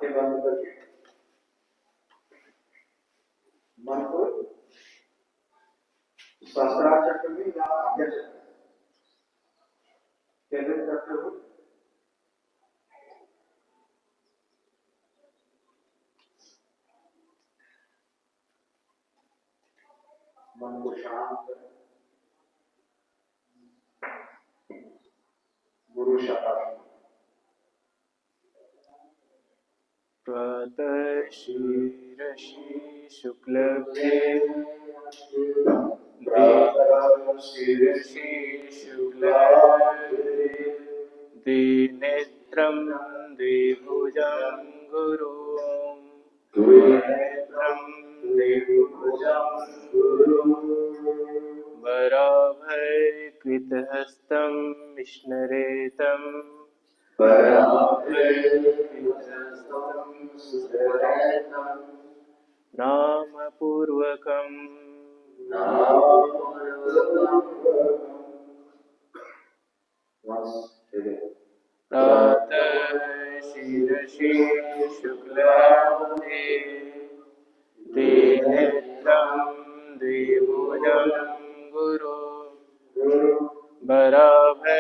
आंखें बंद करके मन को सहस्त्रार चक्र में या आज्ञा चक्र केंद्रित करते हुए मन को शांत करें। गुरु शताब्दी प्रातः शीरषि शुक्लभ्ये शीरषि शुक्लभ्ये द्विनेत्रं द्विभुजं गुरुं द्विनेत्रं द्विभुजं गुरुं वराभयकृतहस्तं विष्णुरेतं नामपूर्वकम् प्रातः शिरसि शुक्लाभ्ये द्विनेत्रं द्विभुजं गुरुं वराभयकृतहस्तं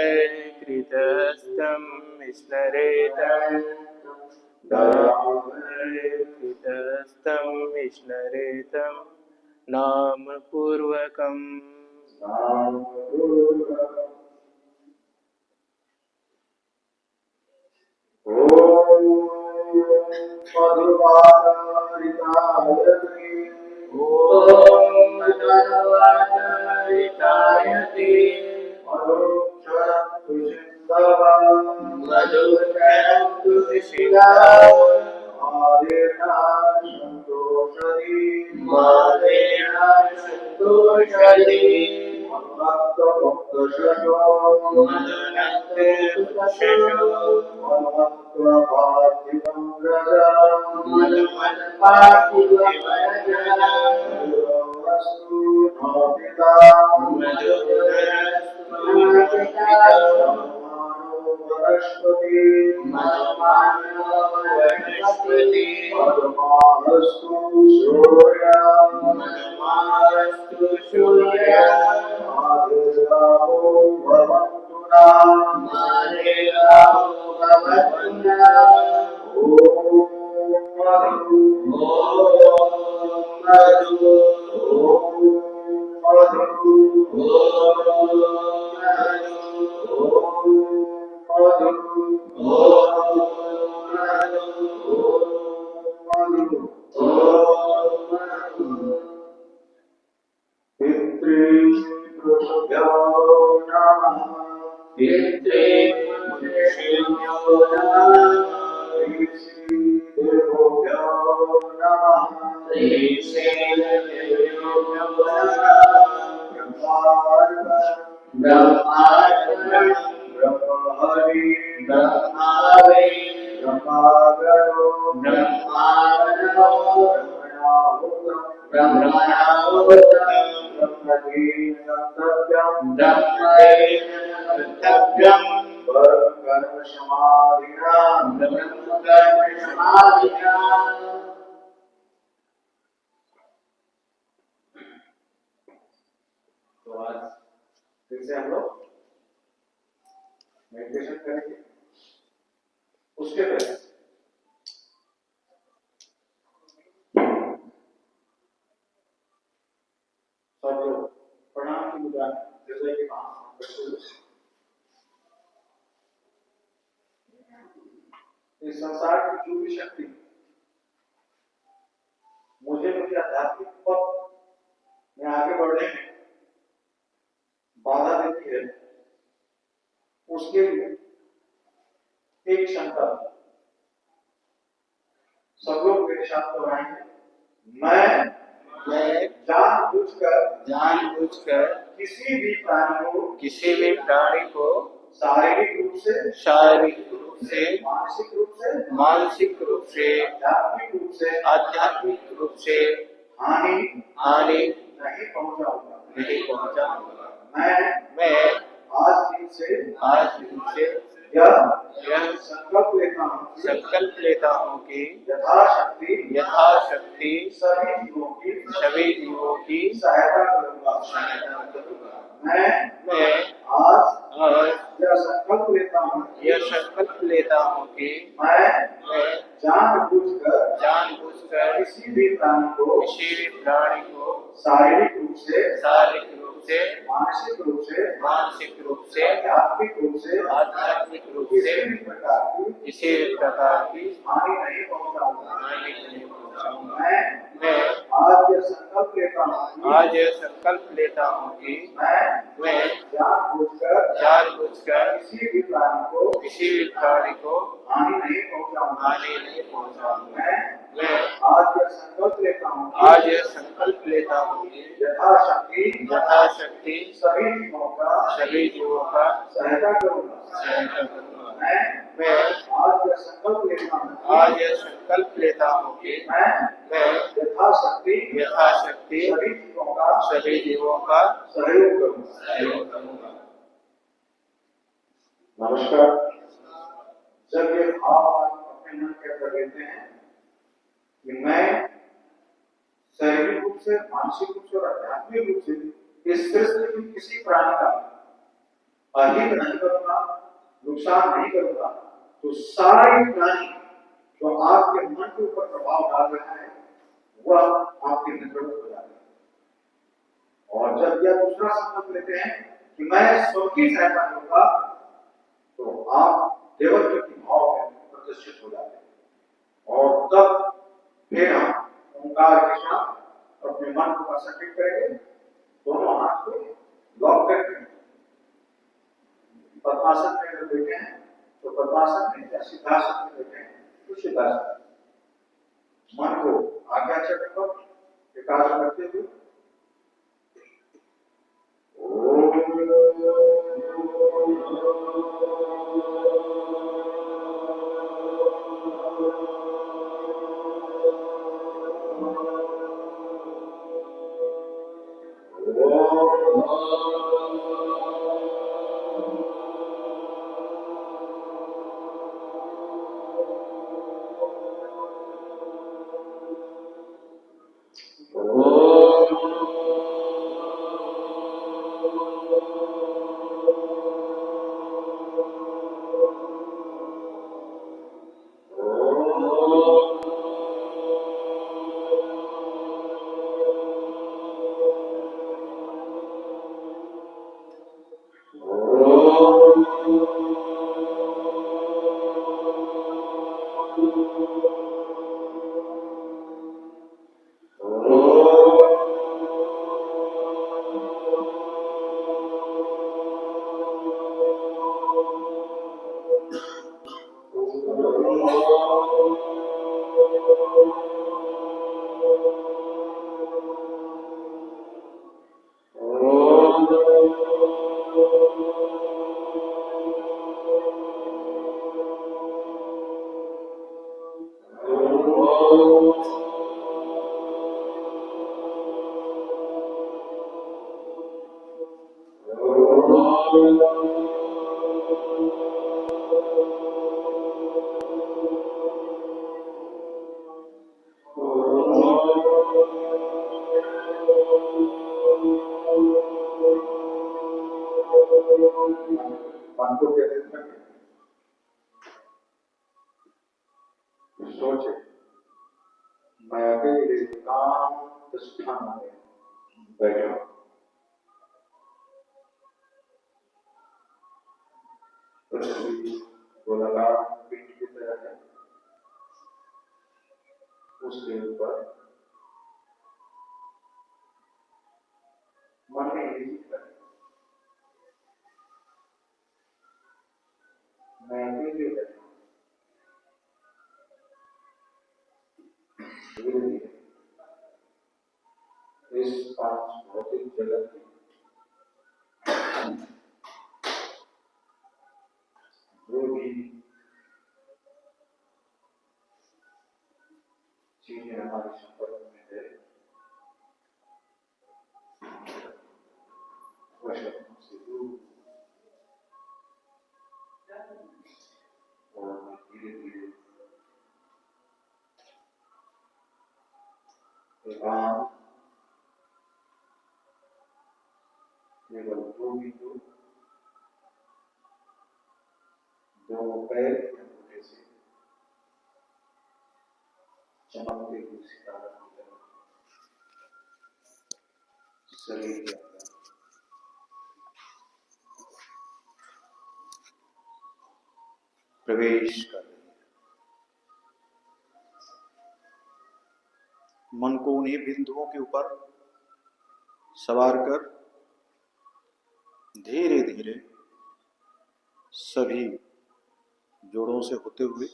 विष्णुरेतं कृतस्तं विष्णुरेतं नामपूर्वकम् तो आज फिर से हम लोग मेडिटेशन करेंगे। उसके पहले सब लोग प्रणाम की मुद्रा में हृदय के पास इस संसार की जो भी शक्ति मुझे मेरे आध्यात्मिक पथ में आगे बढ़ने में बाधा देती है, उसके लिए एक क्षमता सब लोग मेरे साथ दोहराएंगे। मैं जानबूझकर किसी भी प्राणी को शारीरिक रूप से मानसिक रूप से आध्यात्मिक रूप से हानि नहीं पहुंचाऊंगा। मैं आज दिन से यह संकल्प लेता हूँ संकल्प लेता हूँ कि यथाशक्ति यथाशक्ति सभी जीवों की सहायता करूँगा। करूँगा। मैं आज यह संकल्प लेता हूँ कि मैं जानबूझकर किसी भी प्राणी को शारीरिक रूप से मानसिक रूप से आध्यात्मिक रूप से किसी प्रकार की हानि नहीं पहुंचाऊंगा। नहीं पहुंचाऊंगा। मैं आज यह संकल्प लेता हूँ कि मैं जानबूझकर किसी भी प्राणी को हानि नहीं पहुंचाऊंगा। मैं आज यह संकल्प लेता हूँ कि यथाशक्ति सभी जीवों का सहायता करूँगा। मैं आज यह संकल्प लेता हूँ कि मैं यथाशक्ति सभी जीवों का सहयोग करूँगा। नमस्कार। जब ये भाव आप अपने मन के अंदर लेते हैं कि मैं शारीरिक रूप से, मानसिक रूप से और आध्यात्मिक रूप से इस सृष्टि में किसी प्राणी का अहित नहीं करूंगा, नुकसान नहीं करूंगा, तो सारे प्राणी जो आपके मन के ऊपर प्रभाव डाल रहा है वह आपके निकट हो जाते हैं। और जब यह दूसरा संकल्प लेते हैं कि मैं सबकी सहायता करूंगा, तो आप देवत्व की भाव में प्रतिष्ठित हो जाते हैं। और तब फिर हम ओंकार के साथ अपने मन को प्रसन्नित करेंगे, दोनों हाथ को लॉक करके पद्मासन में अगर बैठे हैं तो पद्मासन में, या सिद्धासन में बैठे हैं तो सिद्धासन। मन को आज्ञा चक्र पर एकाग्र करते हुए सोचे मैं अकेले एकांत स्थान में बैठा, पृथ्वी गोलाकार पीठ की तरह है, उसके ऊपर मन में यही करे मैं अकेले बैठा। धीरे धीरे इस पांच भौतिक जगत में जो भी चीजें हमारे संपर्क में है वह से दूर एकांत, केवल दो बिंदु, दो पैर के अंगूठे से चमकते हुए सितारा की तरह शरीर के अंदर प्रवेश कर रही है। मन को उन्हीं बिंदुओं के ऊपर सवार कर धीरे धीरे सभी जोड़ों से होते हुए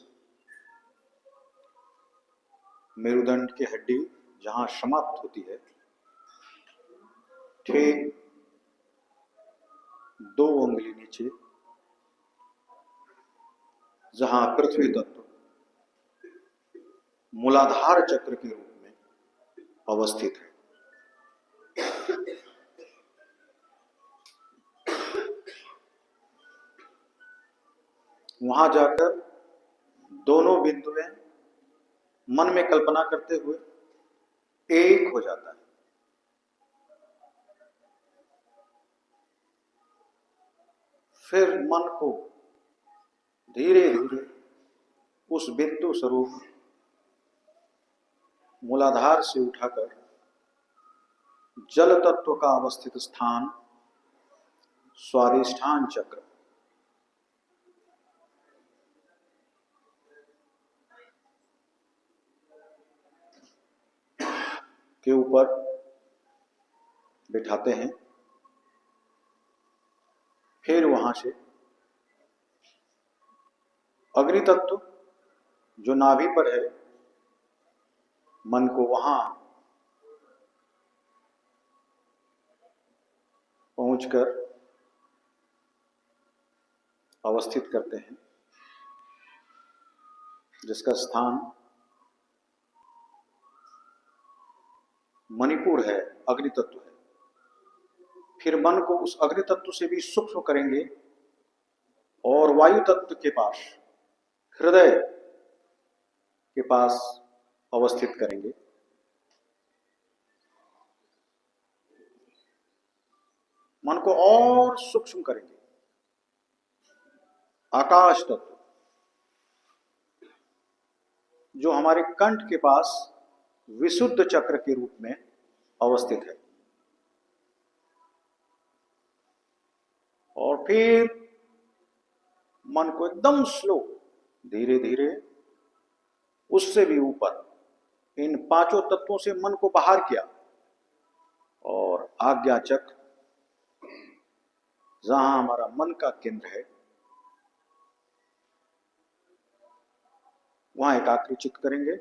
मेरुदंड की हड्डी जहां समाप्त होती है, ठीक 2 उंगली नीचे जहां पृथ्वी तत्व मूलाधार चक्र के रूप में अवस्थित है, वहां जाकर दोनों बिंदुएं मन में कल्पना करते हुए एक हो जाता है। फिर मन को धीरे धीरे उस बिंदु स्वरूप मूलाधार से उठाकर जल तत्व का अवस्थित स्थान स्वादिष्ठान चक्र के ऊपर बिठाते हैं। फिर वहां से अग्नि तत्व जो नाभि पर है, मन को वहां पहुंचकर अवस्थित करते हैं, जिसका स्थान मणिपुर है, अग्नि तत्व है। फिर मन को उस अग्नि तत्व से भी सूक्ष्म करेंगे और वायु तत्व के पास, हृदय के पास अवस्थित करेंगे। मन को और सूक्ष्म करेंगे, आकाश तत्व जो हमारे कंठ के पास विशुद्ध चक्र के रूप में अवस्थित है। और फिर मन को एकदम स्लो धीरे धीरे उससे भी ऊपर इन 5 तत्वों से मन को बाहर किया और आज्ञा चक्र जहां हमारा मन का केंद्र है, वहां एकाग्रचित करेंगे।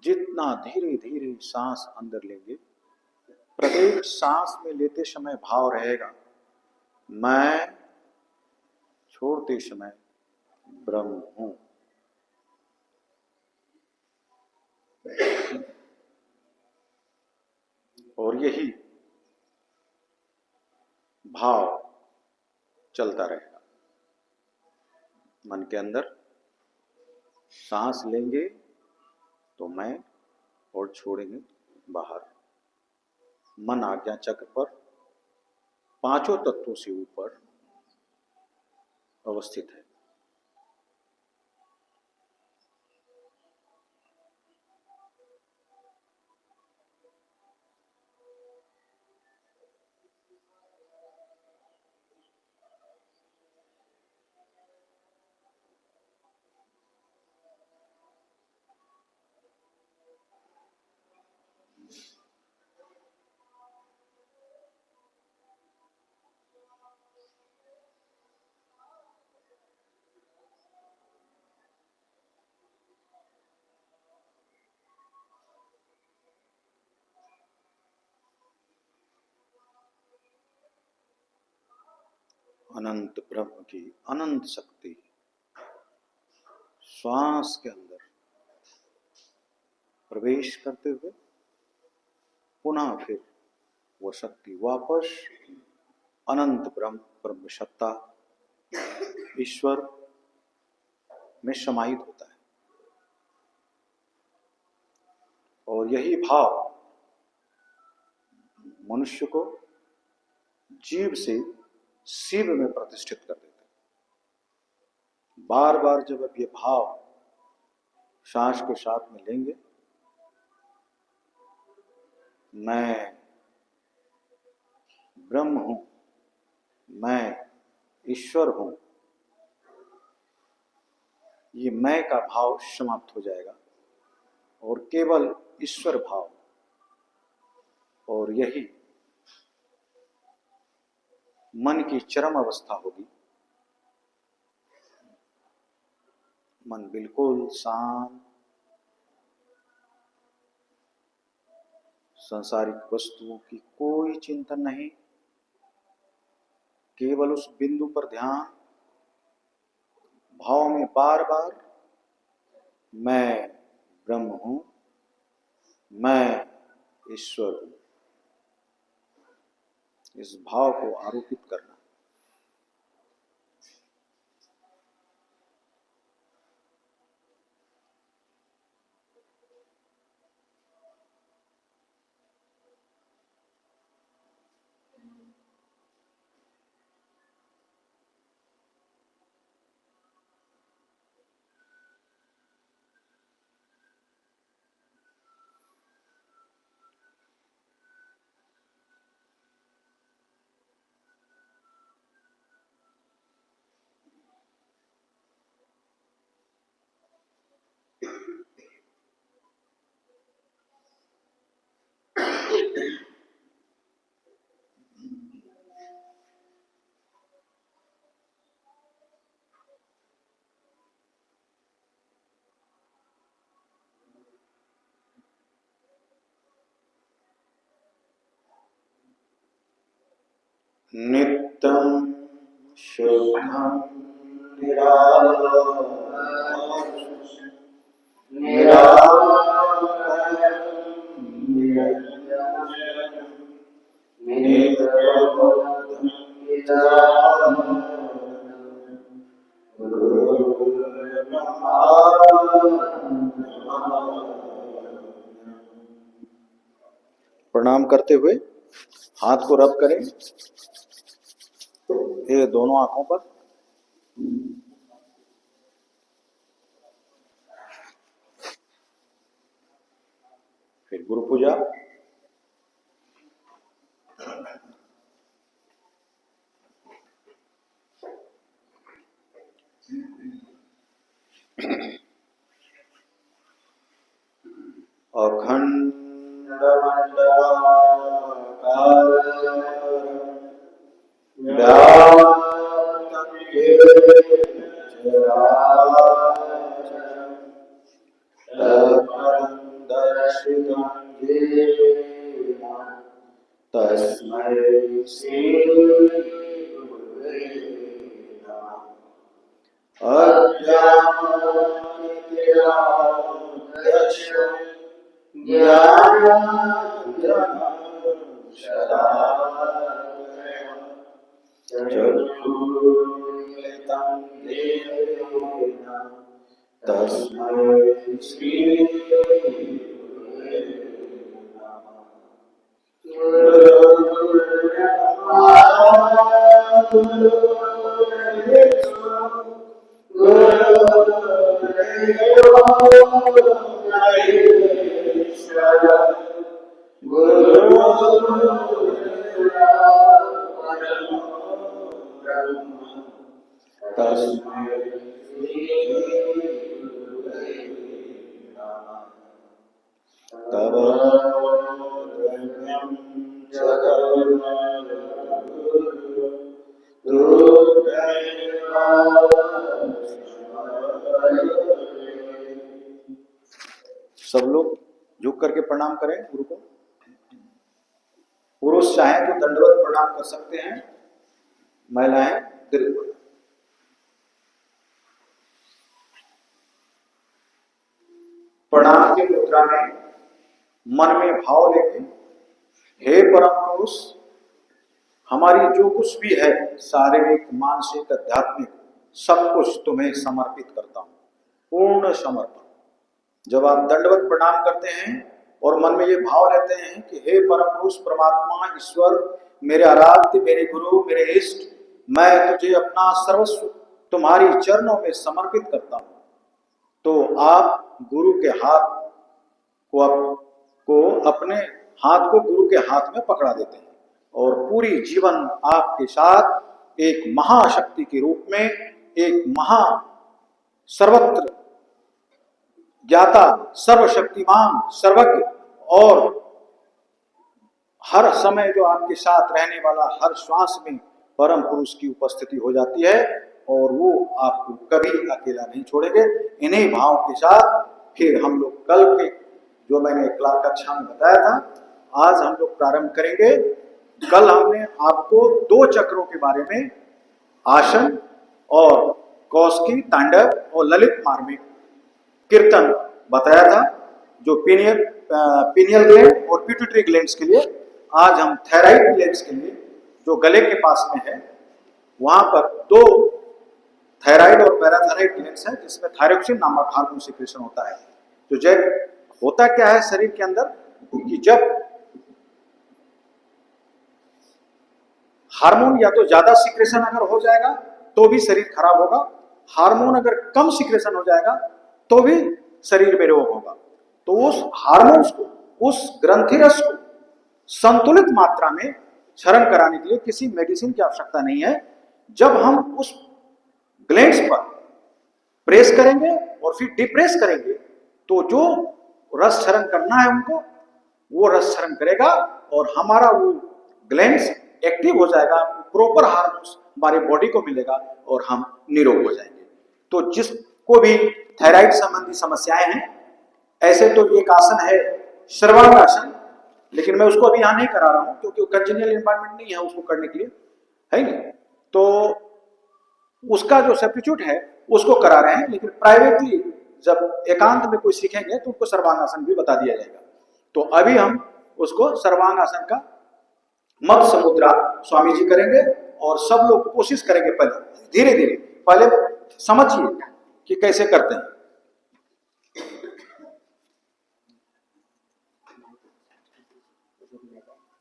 जितना धीरे धीरे सांस अंदर लेंगे, प्रत्येक सांस में लेते समय भाव रहेगा मैं, छोड़ते समय ब्रह्म हूं। और यही भाव चलता रहेगा मन के अंदर। सांस लेंगे तो मैं और छोड़ेंगे बाहर। मन आज्ञा चक्र पर 5 तत्वों से ऊपर अवस्थित है। अनंत ब्रह्म की अनंत शक्ति श्वास के अंदर प्रवेश करते हुए पुनः फिर वो शक्ति वापस अनंत ब्रह्म सत्ता ईश्वर में समाहित होता है। और यही भाव मनुष्य को जीव से शिव में प्रतिष्ठित कर देता है। बार बार जब आप ये भाव सांस के साथ में लेंगे, मैं ब्रह्म हूं, मैं ईश्वर हूं, ये मैं का भाव समाप्त हो जाएगा और केवल ईश्वर भाव, और यही मन की चरम अवस्था होगी। मन बिल्कुल शांत, सांसारिक वस्तुओं की कोई चिंतन नहीं, केवल उस बिंदु पर ध्यान, भाव में बार बार मैं ब्रह्म हूं, मैं ईश्वर हूं, इस भाव को आरोपित करना। नित्यं शुद्धं प्रणाम करते हुए हाथ को रब करें ये दोनों आंखों पर। फिर गुरु पूजा। अखंड तस्मै श्री गुरुवे नमः। अज्ञानतिमिरान्धस्य ज्ञानाञ्जनशलाकया चक्षुरुन्मिलितं येन तस्मै श्री गुरुवे नमः। सब लोग झुक करके प्रणाम करें गुरु को। पुरुष चाहे तो दंडवत प्रणाम कर सकते हैं, महिलाएं दीर्घ। प्रणाम की मुद्रा में मन में भाव लेके, हे परम पुरुष, हमारी जो कुछ भी है शारीरिक, मानसिक, आध्यात्मिक, सब कुछ तुम्हें समर्पित करता हूं, पूर्ण समर्पण। जब आप दंडवत प्रणाम करते हैं और मन में ये भाव लेते हैं कि हे परम पुरुष परमात्मा ईश्वर, मेरे आराध्य, मेरे गुरु, मेरे इष्ट, मैं तुझे अपना सर्वस्व तुम्हारी चरणों में समर्पित करता हूं। तो आप गुरु के हाथ को अपने हाथ को गुरु के हाथ में पकड़ा देते हैं और पूरी जीवन आपके साथ एक महाशक्ति के रूप में, एक महा सर्वत्र ज्ञाता, सर्वशक्तिमान, सर्वज्ञ और हर समय जो आपके साथ रहने वाला, हर श्वास में परम पुरुष की उपस्थिति हो जाती है और वो आपको कभी अकेला नहीं छोड़ेंगे। इन्हीं भाव के साथ फिर हम लोग कल के जो मैंने क्लास कक्षा में बताया था, आज हम लोग प्रारंभ करेंगे। कल हमने आपको 2 चक्रों के बारे में, आसन और कौशिकी, तांडव और ललित मार्मिक कीर्तन बताया था, जो पीनियल ग्लैंड और पिट्यूटरी ग्लैंड्स के लिए। आज हम थायराइड ग्लैंड्स के लिए, जो गले के पास में है, वहां पर 2 थायराइड और पैराथायराइड ग्लैंड्स हैं, जिसमें थायरोक्सिन नामक हार्मोन सिक्रेशन होता है। तो जब होता क्या है शरीर के अंदर कि जब हार्मोन या तो ज्यादा सिक्रेशन अगर हो जाएगा तो भी शरीर खराब होगा, हार्मोन अगर कम सिक्रेशन हो जाएगा तो भी शरीर में रोग होगा। तो उस हार्मोन्स को, उस ग्रंथिरस को संतुलित मात्रा में क्षरण कराने के लिए किसी मेडिसिन की आवश्यकता नहीं है। जब हम उस ग्लैंड्स पर प्रेस करेंगे और फिर डिप्रेस करेंगे तो जो रस क्षरण करना है उनको, वो रस क्षरण करेगा और हमारा वो ग्लैंड्स एक्टिव हो जाएगा, प्रॉपर हार्मोन्स हमारे बॉडी को मिलेगा और हम निरोग हो जाएंगे। तो जिसको भी थायराइड संबंधी समस्याएं हैं, ऐसे तो एक आसन है सर्वांग आसन, लेकिन मैं उसको अभी यहाँ नहीं करा रहा हूँ क्योंकि कंजेनियल एनवायरनमेंट नहीं है उसको करने के लिए, है नहीं। तो उसका जो सब्स्टिट्यूट है उसको करा रहे हैं, लेकिन प्राइवेटली जब एकांत में कोई सीखेंगे तो उनको सर्वांगासन भी बता दिया जाएगा। तो अभी हम उसको सर्वांगासन का मत्स्य मुद्रा स्वामी जी करेंगे और सब लोग कोशिश करेंगे, पहले धीरे धीरे पहले समझिए कि कैसे करते हैं।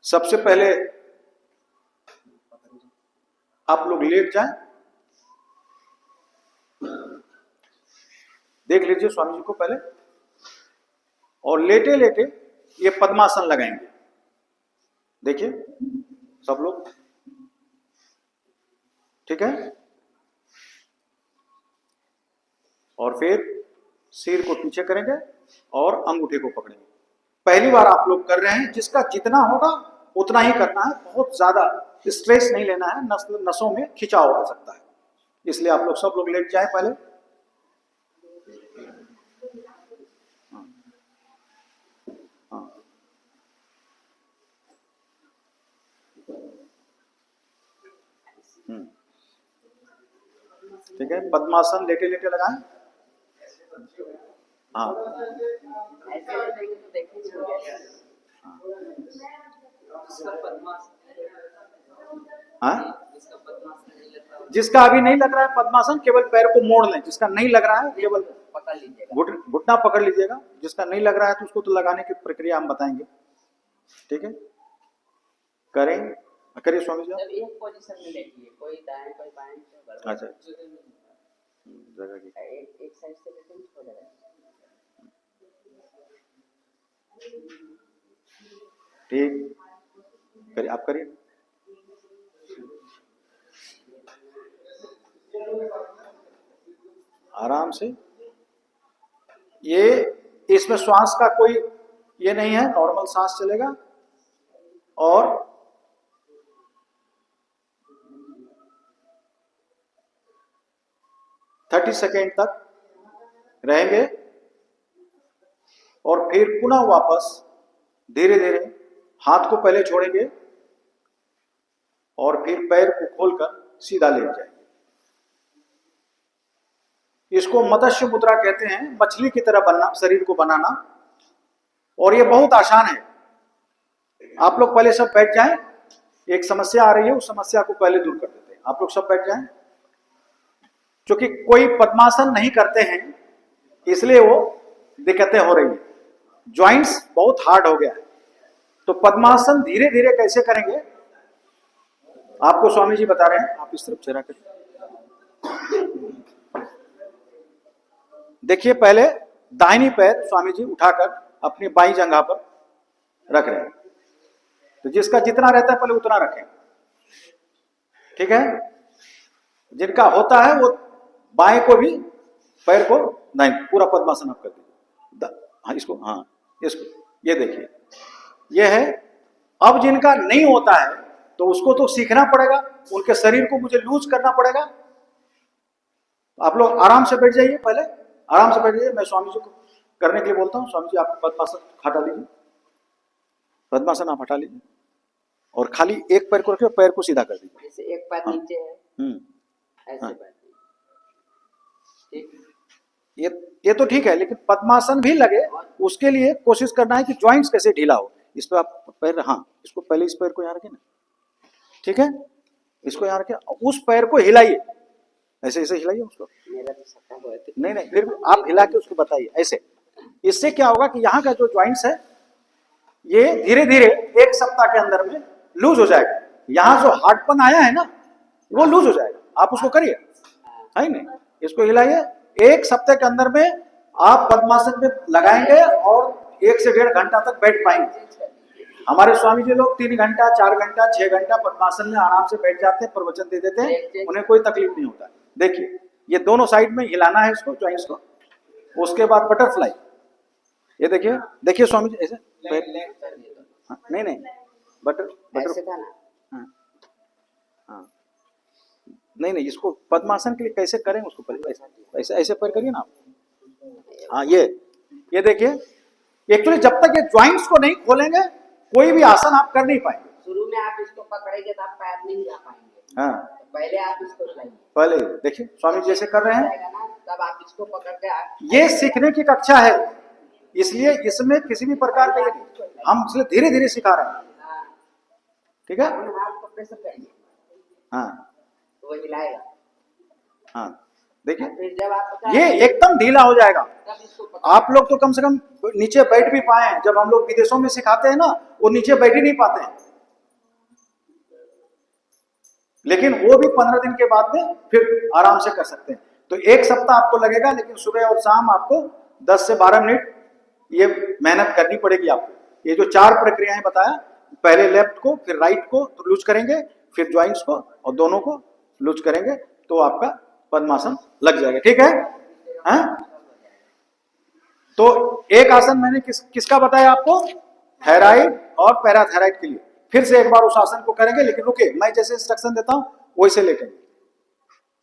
सबसे पहले आप लोग लेट जाएं, देख लीजिए स्वामी जी को पहले, और लेटे लेटे ये पद्मासन लगाएंगे। देखिए सब लोग, ठीक है। और फिर सिर को पीछे करेंगे और अंगूठे को पकड़ेंगे। पहली बार आप लोग कर रहे हैं, जिसका जितना होगा उतना ही करना है, बहुत ज्यादा स्ट्रेस नहीं लेना है, नसों में खिंचाव आ सकता है। इसलिए आप लोग सब लोग लेट जाए पहले। ठीक है, पद्मासन लेटे लेटे लगाएं। हाँ हाँ, जिसका अभी नहीं लग रहा है पद्मासन, केवल पैर को मोड़ लें। जिसका नहीं लग रहा है केवल पकड़ लीजिएगा, घुटना पकड़ लीजिएगा। जिसका नहीं लग रहा है तो उसको तो लगाने की प्रक्रिया हम बताएंगे, ठीक है। करें, करिए स्वामी जी। एक पोजीशन में लेटिए, कोई दाएं कोई बाएं। अच्छा, जगह की एक साइड से लेटे हो जाएगा। ठीक, करिए, आप करिए। आराम से। ये इसमें श्वास का कोई ये नहीं है, नॉर्मल सांस चलेगा। और थर्टी सेकेंड तक रहेंगे और फिर पुनः वापस धीरे धीरे हाथ को पहले छोड़ेंगे और फिर पैर को खोलकर सीधा लेट जाएंगे। इसको मत्स्य मुद्रा कहते हैं, मछली की तरह बनना, शरीर को बनाना। और ये बहुत आसान है। आप लोग पहले सब बैठ जाएं। एक समस्या आ रही है, उस समस्या को पहले दूर कर देते हैं। आप लोग सब बैठ जाएं। क्योंकि कोई पद्मासन नहीं करते हैं इसलिए वो दिक्कतें हो रही है। ज्वाइंट्स बहुत हार्ड हो गया है। तो पद्मासन धीरे धीरे कैसे करेंगे आपको स्वामी जी बता रहे हैं। आप इस तरफ चेहरा करिए। देखिए पहले दाहिनी पैर स्वामी जी उठाकर अपनी बाईं जंघा पर रख रहे हैं। तो जिसका जितना रहता है पहले उतना रखें, ठीक है। जिनका होता है वो बाएं को भी पैर को दाएं, पूरा पद्मासन आप कर दीजिए। हाँ इसको, हाँ इसको, ये देखिए ये है। अब जिनका नहीं होता है तो उसको तो सीखना पड़ेगा, उनके शरीर को मुझे लूज करना पड़ेगा। आप लोग आराम से बैठ जाइए, पहले आराम से बैठ जाइए। मैं स्वामी जी को करने के लिए बोलता हूँ। स्वामी जी आप पद्मासन हटा लीजिए, पद्मासन आप हटा लीजिए और खाली एक पैर को रखिए, पैर को सीधा कर दीजिए। जैसे एक पैर हाँ। नीचे है, ऐसे हाँ। बैठ, ठीक। ये तो ठीक है, लेकिन पद्मासन भी लगे उसके लिए कोशिश करना है कि जॉइंट्स कैसे ढीला हो। इस पे आप पैर, हाँ इसको पहले इस पैर को यहाँ रखें ना, ठीक है। इसको यहाँ रखें, उस पैर को हिलाइए, ऐसे ऐसे हिलाइए उसको। मेरा तो सपना बहुत है। नहीं नहीं, फिर भी आप हिला के उसको बताइए ऐसे। इससे क्या होगा कि यहाँ का जो जॉइंट्स है ये धीरे धीरे एक सप्ताह के अंदर में लूज हो जाएगा। यहाँ जो हार्डपन आया है ना वो लूज हो जाएगा। आप उसको करिए, है नहीं, इसको हिलाइए। एक सप्ताह के अंदर में आप पद्मासन में लगाएंगे और 1 से 1.5 घंटा तक बैठ पाएंगे। हमारे स्वामी जी लोग 3 घंटा, 4 घंटा, 6 घंटा पद्मासन में आराम से बैठ जाते हैं, प्रवचन दे देते हैं, उन्हें कोई तकलीफ नहीं होता। देखिए ये दोनों साइड में हिलाना है इसको, जॉइंट्स को। उसके बाद बटरफ्लाई, ये देखिए, देखिए स्वामी जी ऐसे हाँ, नहीं नहीं, ऐसे था ना। हाँ हाँ, नहीं नहीं, इसको पद्मासन के लिए कैसे करें उसको पहले ऐसे ऐसे पैर करिए ना आप। हाँ ये देखिए, एक्चुअली जब तक ये जॉइंट्स को नहीं खोलेंगे कोई भी आसन आप कर नहीं पाएंगे। शुरू में आप इसको पकड़ेंगे तो आप पैर नहीं जा पाएंगे। हाँ पहले आप इसको हिलाइए, पहले देखिए स्वामी जैसे कर रहे हैं, जाएगा ना, तब आप इसको पकड़ के ये सीखने की कक्षा है, इसलिए इसमें किसी भी प्रकार का हम इसलिए धीरे धीरे सिखा रहे हैं, हाँ, ठीक है। अपने हाथ को प्रेशर करिए, हाँ तो वो हिलाएगा। हाँ देखिए फिर जब आप ये एकदम ढीला हो जाएगा। तब इसको पकड़, आप लोग तो कम से कम नीचे बैठ भी पाए। जब हम लोग विदेशों में सिखाते हैं ना वो नीचे बैठ ही नहीं पाते हैं, लेकिन वो भी 15 दिन के बाद में फिर आराम से कर सकते हैं। तो 1 सप्ताह आपको लगेगा, लेकिन सुबह और शाम आपको 10 से 12 मिनट ये मेहनत करनी पड़ेगी आपको। ये जो 4 प्रक्रियाएं बताया, पहले लेफ्ट को, फिर राइट को तो लूज करेंगे, फिर ज्वाइंट्स को और दोनों को लूज करेंगे, तो आपका पद्मासन लग जाएगा, ठीक है। हाँ? तो एक आसन मैंने किसका बताया आपको, थायराइड और पैराथायराइड के लिए। फिर से एक बार उस आसन को करेंगे, लेकिन रुके, मैं जैसे इंस्ट्रक्शन देता हूं वैसे लेटेंगे।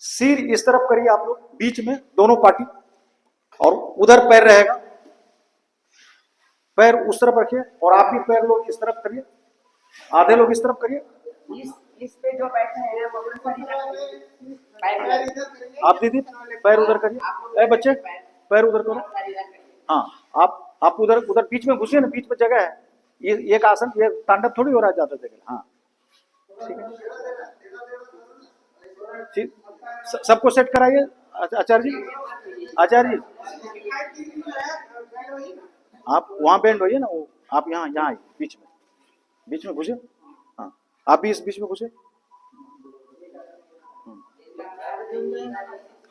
सिर इस तरफ करिए आप लोग, बीच में दोनों पार्टी, और उधर पैर रहेगा, पैर उस तरफ रखिए, और आप भी पैर लोग इस तरफ करिए, आधे लोग इस तरफ करिए। इस पे जो बैठे हैं वो आप दीदी पैर उधर करिए, ए बच्चे पैर उधर करो। हाँ आप उधर उधर बीच में घुसिए ना, बीच में जगह है। ये एक आसन, ये तांडव थोड़ी हो रहा है ज्यादा जगह। हाँ ठीक है, ठीक, सबको सेट कराइए। आचार्य जी, आचार्य जी आप वहां बैंड होइए ना, वो आप यहाँ यहाँ आइए, बीच में घुसे। हाँ आप भी इस बीच में घुसे।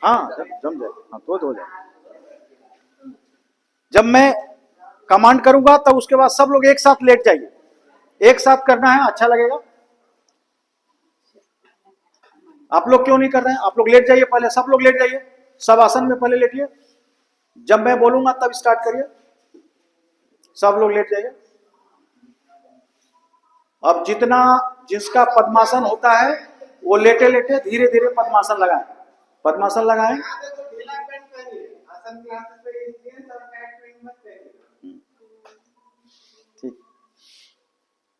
हाँ जम जाए, हाँ तो हो जाए। जब मैं कमांड करूंगा तब उसके बाद सब लोग एक साथ लेट जाइए, एक साथ करना है, अच्छा लगेगा। आप लोग क्यों नहीं कर रहे हैं? आप लोग लेट जाइए, पहले सब लोग लेट जाइए, सब आसन में पहले लेटिए। जब मैं बोलूंगा तब स्टार्ट करिए, सब लोग लेट जाइए। अब जितना जिसका पद्मासन होता है वो लेटे लेटे धीरे धीरे पद्मासन लगाएं, पद्मासन लगाएं।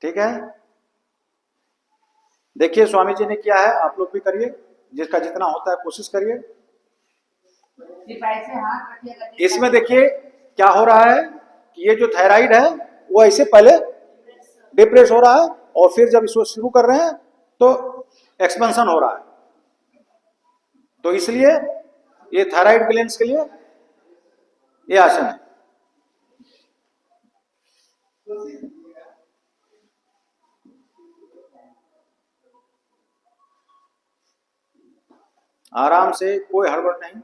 ठीक है, देखिए स्वामी जी ने किया है, आप लोग भी करिए, जिसका जितना होता है कोशिश करिए। इसमें देखिए क्या हो रहा है कि ये जो थायराइड है वो ऐसे पहले डिप्रेस हो रहा है, और फिर जब इसको शुरू कर रहे हैं तो एक्सपेंशन हो रहा है। तो इसलिए ये थायराइड ग्लैंड्स के लिए ये आसन है। आराम से, कोई हड़बड़ नहीं।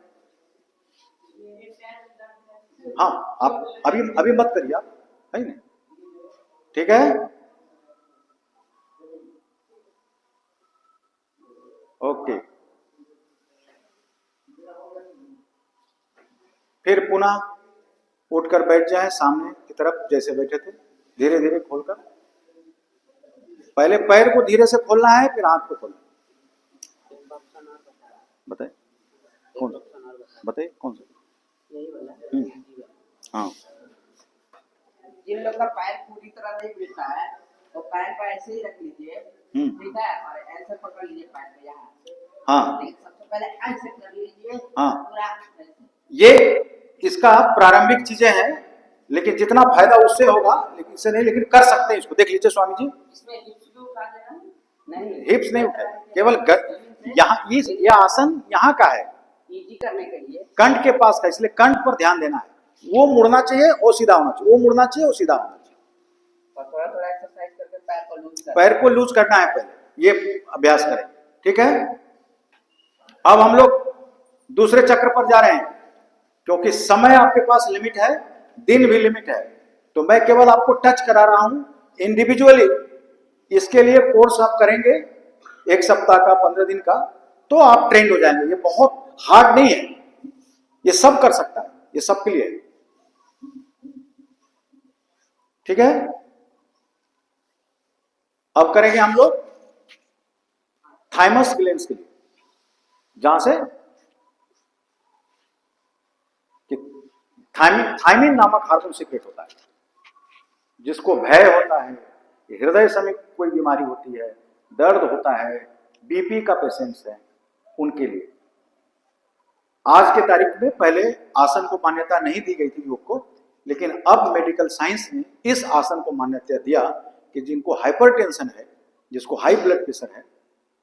हाँ, आप अभी अभी मत करिए आप, है ना? ठीक है, ओके। फिर पुनः उठकर बैठ जाए सामने की तरफ जैसे बैठे थे, धीरे धीरे खोलकर। पहले पैर को धीरे से खोलना है, फिर हाथ को खोलना। बताए कौन, बताइए कौन सा? हाँ, जिन लोग का पैर पूरी तरह नहीं मिलता है तो पैर को ऐसे ही रख लीजिए, ठीक है, और ऐसे पकड़ लीजिए पैर को यहाँ से। हाँ, सबसे पहले ऐसे कर लीजिए, हाँ। पूरा ऐसे। ये इसका प्रारंभिक चीजें हैं, लेकिन जितना फायदा उससे होगा, लेकिन इससे नहीं, लेकिन कर सकते हैं इसको। देख लीजिए स्वामी जी, इसमें हिप्स भी उठा देना, नहीं हिप्स नहीं उठाए, केवल यहाँ यह आसन यहाँ का है, इजी करने के लिए कंठ के पास का, इसलिए कंठ पर ध्यान देना है। वो मुड़ना चाहिए और सीधा होना चाहिए, वो मुड़ना चाहिए और सीधा होना चाहिए। और थोड़ा थोड़ा एक्सरसाइज करके पैर को लूज कर, पैर को लूज करना है पहले, ये अभ्यास करें, ठीक है। अब हम लोग दूसरे चक्र पर जा रहे हैं, क्योंकि समय आपके पास लिमिट है, दिन भी लिमिट है, तो मैं केवल आपको टच करा रहा हूं इंडिविजुअली। इसके लिए कोर्स आप करेंगे 1 सप्ताह का, 15 दिन का, तो आप ट्रेंड हो जाएंगे। ये बहुत हार्ड नहीं है, ये सब कर सकता है, ये सबके लिए है, ठीक है। अब करेंगे हम लोग थाइमस ग्लैंड्स के लिए, जहां से थाइमिन नामक हार्मोन सीक्रेट होता है, जिसको भय होता है, हृदय समेत कोई बीमारी होती है, दर्द होता है, बीपी का पेशेंट्स है, उनके लिए। आज के तारीख में, पहले आसन को मान्यता नहीं दी गई थी योग को, लेकिन अब मेडिकल साइंस ने इस आसन को मान्यता दिया कि जिनको हाइपरटेंशन है, जिसको हाई ब्लड प्रेशर है,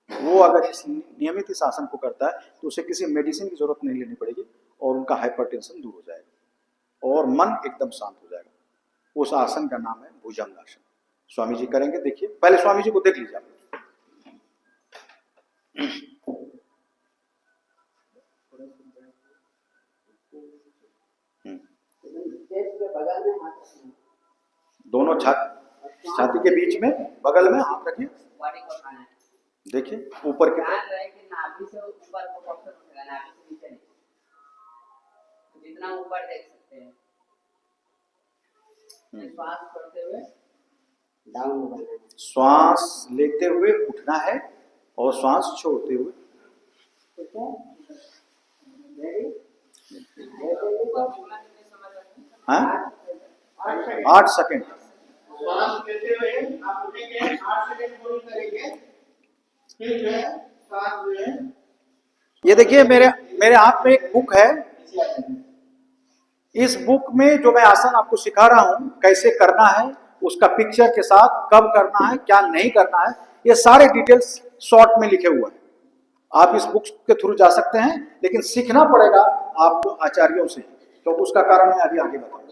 वो अगर इस नियमित इस आसन को करता है तो उसे किसी मेडिसिन की जरूरत नहीं लेनी पड़ेगी, और उनका हाइपरटेंशन दूर हो जाएगा और मन एकदम शांत हो जाएगा। उस आसन का नाम है भुजंग आसन। स्वामी जी करेंगे, देखिए, पहले स्वामी जी को देख लीजिए आप। बगल में हाथ रखना, दोनों छाती के बीच में बगल में हाथ रखिए, बॉडी को उठाना है। देखिए ऊपर की ध्यान तरफ। रहे कि नाभि से ऊपर को पकड़ उठेगा, नाभि से नीचे नहीं, जितना ऊपर देख सकते हैं। श्वास छोड़ते हुए डाउन होना है, श्वास लेते हुए उठना है और श्वास छोड़ते हुए, ठीक है। रेडी? हाँ, 8 सेकेंड। श्वास लेते हुए आप उठेंगे, 8 सेकंड होल्ड करेंगे, फिर जो है श्वास जो है। ये देखिए, मेरे हाथ में एक बुक है। इस बुक में जो मैं आसन आपको सिखा रहा हूं, कैसे करना है, उसका पिक्चर के साथ, कब करना है, क्या नहीं करना है, ये सारे डिटेल्स शॉर्ट में लिखे हुए हैं। आप इस बुक के थ्रू जा सकते हैं, लेकिन सीखना पड़ेगा आपको आचार्यों से, तो उसका कारण मैं अभी आगे बताऊंगा।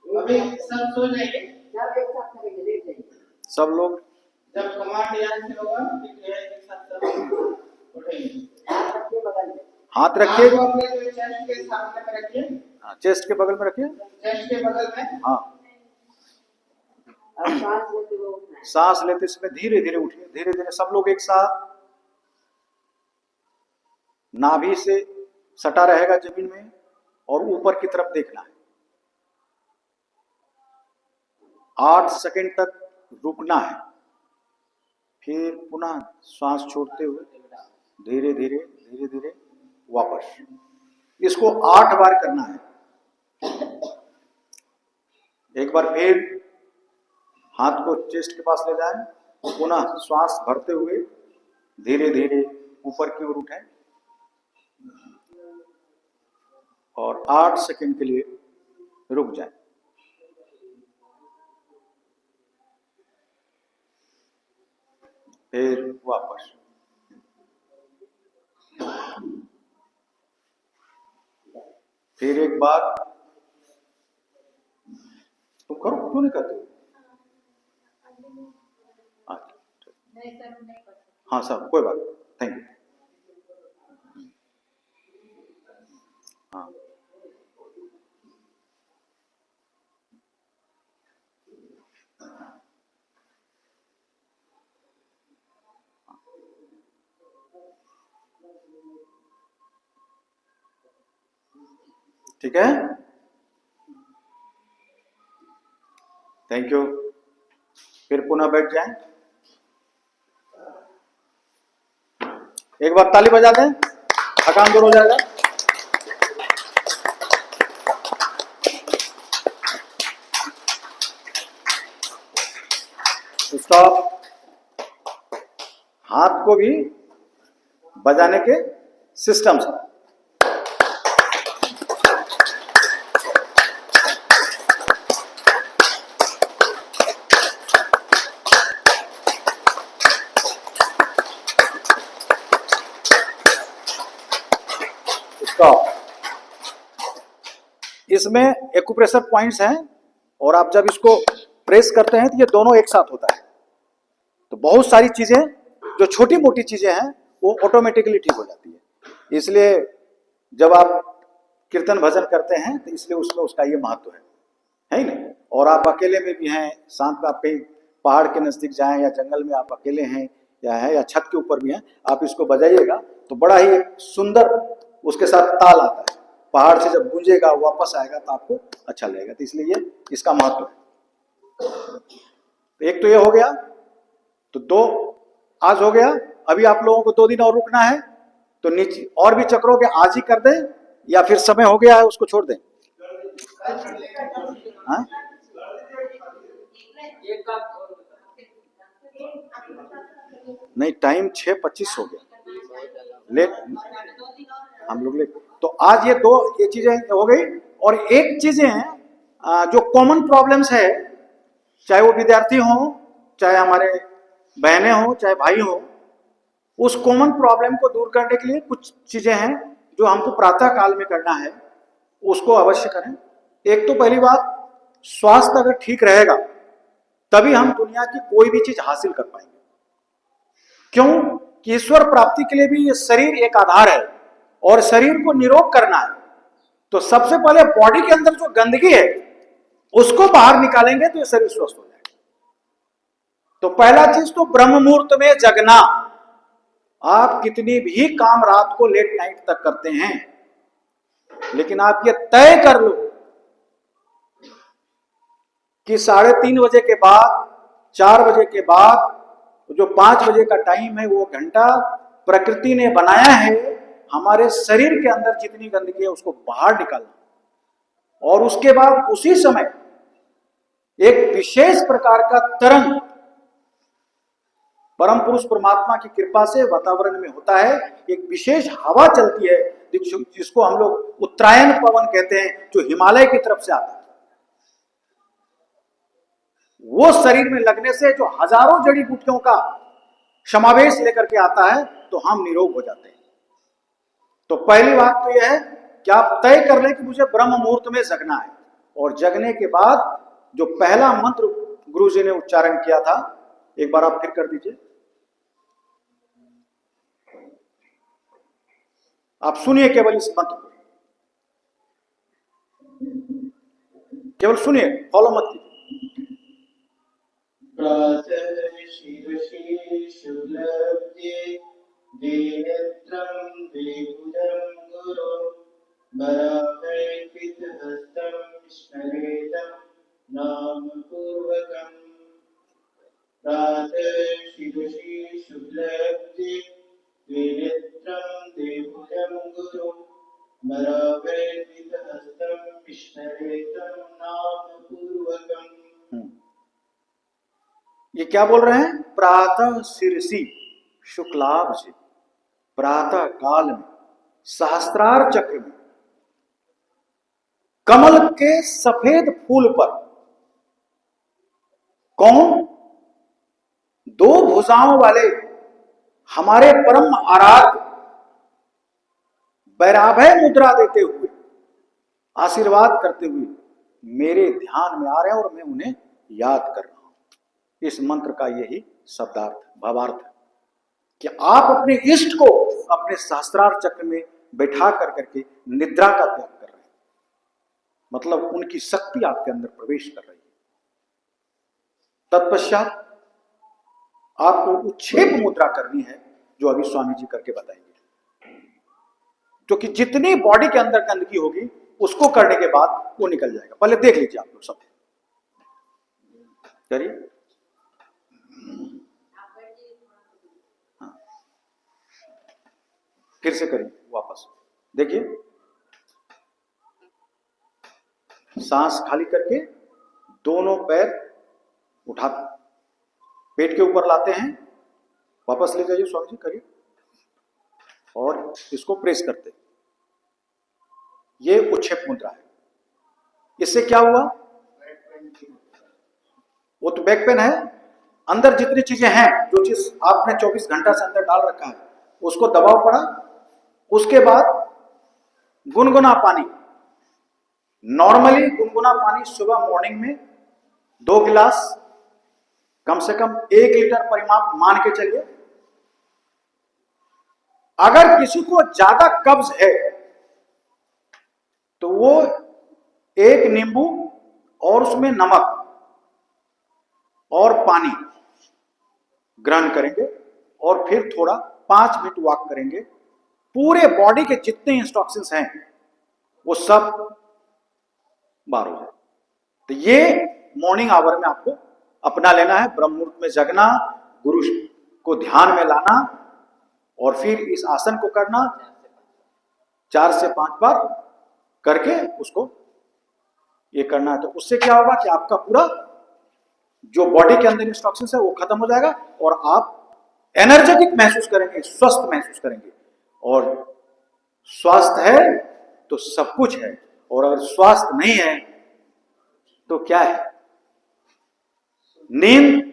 अभी सब सो जाइए, जब एक साथ करेंगे, लेट जाइए। सब लोग जब कमांड याद से होगा ठीक है, एक साथ सब उठेंगे। हाथ रखिए बगल में, हाथ रखिए, आपको अपने जो चेस्ट के सामने में रखिए, चेस्ट के बगल में रखिए, चेस्ट के बगल में। हाँ। अब सांस लेते हुए उठना है। सांस लेते समय धीरे धीरे उठिए, धीरे धीरे सब लोग एक साथ। नाभि से सटा रहेगा जमीन में और ऊपर की तरफ देखना है। 8 सेकंड तक रुकना है, फिर पुनः श्वास छोड़ते हुए धीरे धीरे धीरे धीरे वापस। इसको 8 बार करना है। एक बार फिर हाथ को चेस्ट के पास ले जाएं, पुनः श्वास भरते हुए धीरे धीरे ऊपर की ओर उठाएं और 8 सेकंड के लिए रुक जाएं। फिर वापस। फिर एक बार। तुम करो, क्यों नहीं करते? हाँ सर, कोई बात नहीं, थैंक यू। ठीक है, थैंक यू। फिर पुनः बैठ जाएं। एक बार ताली बजा दें, थकान दूर हो जाएगा। स्टॉप। हाथ को भी बजाने के सिस्टम से। इसमें एक्यूप्रेशर पॉइंट्स हैं और आप जब इसको प्रेस करते हैं तो ये दोनों एक साथ होता है, तो बहुत सारी चीजें जो छोटी मोटी चीजें हैं वो ऑटोमेटिकली ठीक हो जाती है। इसलिए जब आप कीर्तन भजन करते हैं तो इसलिए उसमें उसका ये महत्व है ही नहीं। और आप अकेले में भी हैं, शांत में आप कहीं पहाड़ के नजदीक जाएं या जंगल में आप अकेले हैं या छत के ऊपर भी हैं, आप इसको बजाइएगा तो बड़ा ही सुंदर उसके साथ ताल आता है। पहाड़ से जब गूंजेगा वापस आएगा तो आपको अच्छा लगेगा, तो इसलिए ये इसका महत्व है। तो एक तो ये हो गया, तो 2 आज हो गया। अभी आप लोगों को 2 दिन और रुकना है, तो नीचे और भी चक्रों के आज ही कर दें या फिर समय हो गया है उसको छोड़ दें? हाँ? नहीं, टाइम 6:25 हो गया, लेट हम लोग लेट। तो आज ये 2 चीजें हो गई। और एक चीजें हैं जो कॉमन प्रॉब्लम्स है, चाहे वो विद्यार्थी हो, चाहे हमारे बहनें हो, चाहे भाई हो, उस कॉमन प्रॉब्लम को दूर करने के लिए कुछ चीजें हैं जो हमको प्रातः काल में करना है, उसको अवश्य करें। एक तो पहली बात, स्वास्थ्य अगर ठीक रहेगा तभी हम दुनिया की कोई भी चीज हासिल कर पाएंगे। क्यों कि ईश्वर प्राप्ति के लिए भी ये शरीर एक आधार है और शरीर को निरोग करना है। तो सबसे पहले बॉडी के अंदर जो गंदगी है उसको बाहर निकालेंगे तो ये शरीर स्वस्थ हो जाएगा। तो पहला चीज तो ब्रह्म मुहूर्त में जगना। आप कितनी भी काम रात को लेट नाइट तक करते हैं, लेकिन आप ये तय कर लो कि 3:30 बजे के बाद, 4 बजे के बाद, जो 5 बजे का टाइम है वो घंटा प्रकृति ने बनाया है हमारे शरीर के अंदर जितनी गंदगी है उसको बाहर निकालना। और उसके बाद उसी समय एक विशेष प्रकार का तरंग परम पुरुष परमात्मा की कृपा से वातावरण में होता है। एक विशेष हवा चलती है जिसको हम लोग उत्तरायण पवन कहते हैं, जो हिमालय की तरफ से आता है। वो शरीर में लगने से जो हजारों जड़ी बूटियों का समावेश लेकर के आता है तो हम निरोग हो जाते हैं। तो पहली बात तो यह है कि आप तय कर लें कि मुझे ब्रह्म मुहूर्त में जगना है। और जगने के बाद जो पहला मंत्र गुरु जी ने उच्चारण किया था, एक बार आप फिर कर दीजिए। आप सुनिए केवल इस मंत्र को, केवल सुनिए, फॉलो मत कीजिए। प्रातः शिरसि शुलभ्ये देनेत्रं द्विभुजं गुरो वराहैर्पितहस्तं स्मरेतं नामपूर्वकम्। प्रातः शिरसि शुलभ्ये देनेत्रं द्विभुजं गुरो वराहैर्पितहस्तं स्मरेतं नामपूर्वकम्। ये क्या बोल रहे हैं? प्रातः शिरसी शुक्लाभ से, प्रातः काल में सहस्त्रार चक्र में कमल के सफेद फूल पर कौन? 2 भुजाओं वाले हमारे परम आराध्य वैराभय मुद्रा देते हुए, आशीर्वाद करते हुए मेरे ध्यान में आ रहे हैं और मैं उन्हें याद कर रहा हूं। इस मंत्र का यही शब्दार्थ, भावार्थ है कि आप अपने इष्ट को अपने सहस्त्रार चक्र में बैठा कर करके निद्रा का त्याग कर रहे हैं। मतलब उनकी शक्ति आपके अंदर प्रवेश कर रही है। तत्पश्चात आपको उच्छेद मुद्रा करनी है, जो अभी स्वामी जी करके बताएंगे। क्योंकि जितनी बॉडी के अंदर गंदगी होगी उसको करने के बाद वो निकल जाएगा। पहले देख लीजिए आप लोग सब, करिए। हाँ, फिर से करिए वापस, देखिए। सांस खाली करके दोनों पैर उठा पेट के ऊपर लाते हैं, वापस ले जाइए स्वामी जी, करिए, और इसको प्रेस करते हैं। ये उच्छेप मुद्रा है। इससे क्या हुआ? वो तो बैक पेन है, अंदर जितनी चीजें हैं, जो चीज आपने 24 घंटा से अंदर डाल रखा है, उसको दबाव पड़ा। उसके बाद गुनगुना पानी, नॉर्मली गुनगुना पानी सुबह मॉर्निंग में 2 गिलास, कम से कम 1 लीटर परिमाप मान के चलिए। अगर किसी को ज्यादा कब्ज है तो वो 1 नींबू और उसमें नमक और पानी ग्रहण करेंगे, और फिर थोड़ा 5 मिनट वॉक करेंगे। पूरे बॉडी के जितने इंस्ट्रक्शंस हैं वो सब बाहर हो जाए। तो ये मॉर्निंग आवर में आपको अपना लेना है। ब्रह्म मुहूर्त में जगना, गुरु को ध्यान में लाना, और फिर इस आसन को करना 4 से 5 बार करके उसको ये करना है। तो उससे क्या होगा कि आपका पूरा जो बॉडी के अंदर इंस्ट्रक्शंस है वो खत्म हो जाएगा, और आप एनर्जेटिक महसूस करेंगे, स्वस्थ महसूस करेंगे। और स्वास्थ्य है तो सब कुछ है, और अगर स्वास्थ्य नहीं है तो क्या है? नींद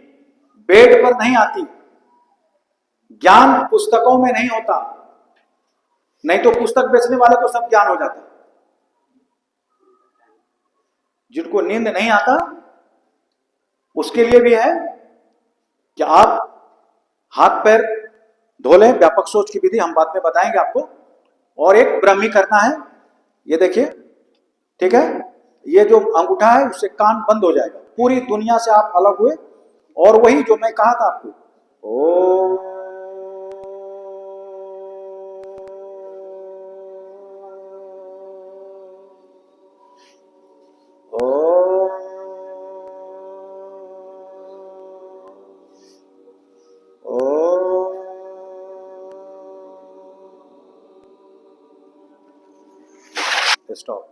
बेड पर नहीं आती, ज्ञान पुस्तकों में नहीं होता, नहीं तो पुस्तक बेचने वाले को सब ज्ञान हो जाता। जिनको नींद नहीं आता उसके लिए भी है कि आप हाथ पैर धो लें, व्यापक सोच की विधि हम बाद में बताएंगे आपको। और एक ब्रह्मी करना है, ये देखिए, ठीक है। ये जो अंगूठा है उससे कान बंद हो जाएगा, पूरी दुनिया से आप अलग हुए। और वही जो मैं कहा था आपको, ओ स्टॉप।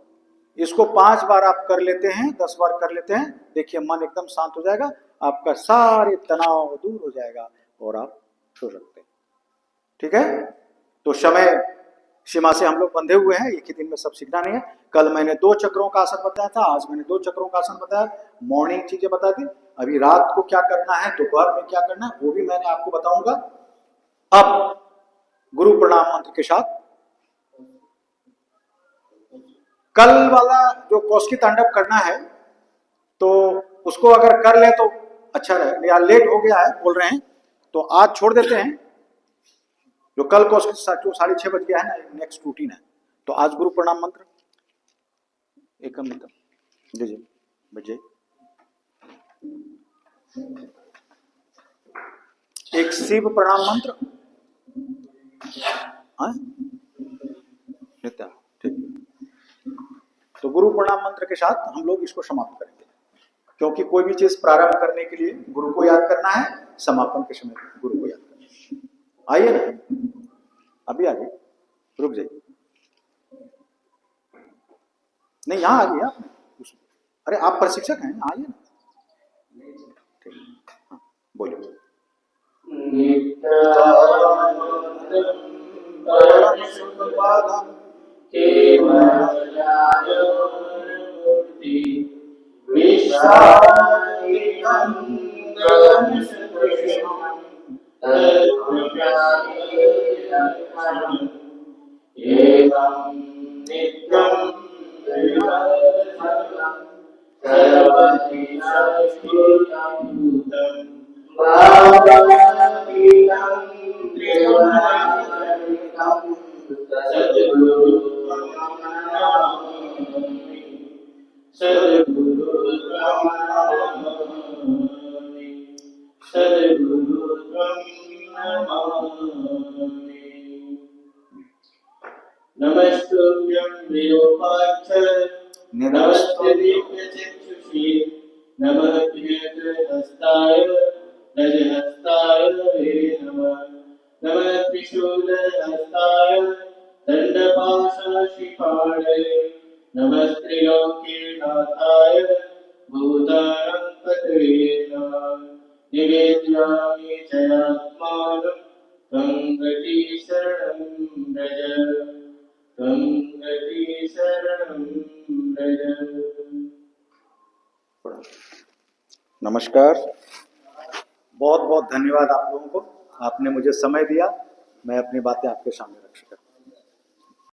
इसको 5 बार आप कर लेते हैं, 10 बार कर लेते हैं, देखिए मन एकदम शांत हो जाएगा, आपका सारे तनाव दूर हो जाएगा और आप सो सकते हैं। ठीक है, तो समय सीमा से हम लोग बंधे हुए हैं, एक ही दिन में सब सीखना नहीं है। कल मैंने 2 चक्रों का आसन बताया था, आज मैंने 2 चक्रों का आसन बताया, मॉर्निंग चीजें बता दी। अभी रात को क्या करना है, दोपहर में क्या करना है, वो भी मैंने आपको बताऊंगा। अब गुरु प्रणाम मंत्र के साथ कल वाला जो कौशिकी तांडव करना है तो उसको अगर कर ले तो अच्छा रहे, या लेट हो गया है बोल रहे हैं तो आज छोड़ देते हैं। जो कल कौशिकी 6:30 बज गया है ना, नेक्स्ट रूटीन है। तो आज गुरु प्रणाम मंत्र एक मिनट दीजिए बजे, एक शिव प्रणाम मंत्र, हाँ नित्या, ठीक। तो गुरु प्रणाम मंत्र के साथ हम लोग इसको समाप्त करेंगे, क्योंकि कोई भी चीज प्रारंभ करने के लिए गुरु को याद करना है, समापन के समय गुरु को याद करना है। आइए ना, अभी आइए, रुक जाइए, नहीं यहाँ आइए आप, अरे आप प्रशिक्षक हैं, आइए ना, ठीक। हाँ बोलिए। नमस्तुभ्यं विरूपाक्ष नमस्ते दिव्यचक्षुषे नमः किरीटहस्ताय गजहस्ताय वे नमः नमः त्रिशूलहस्ताय दण्डपाशाशिपाणये नमस्त्रिलोकीनाथाय भूतानं पतये नमः निवेदयामि च आत्मानं त्वं गति शरणं व्रज त्वं गति शरणं व्रज। नमस्कार, बहुत बहुत धन्यवाद आप लोगों को, आपने मुझे समय दिया, मैं अपनी बातें आपके सामने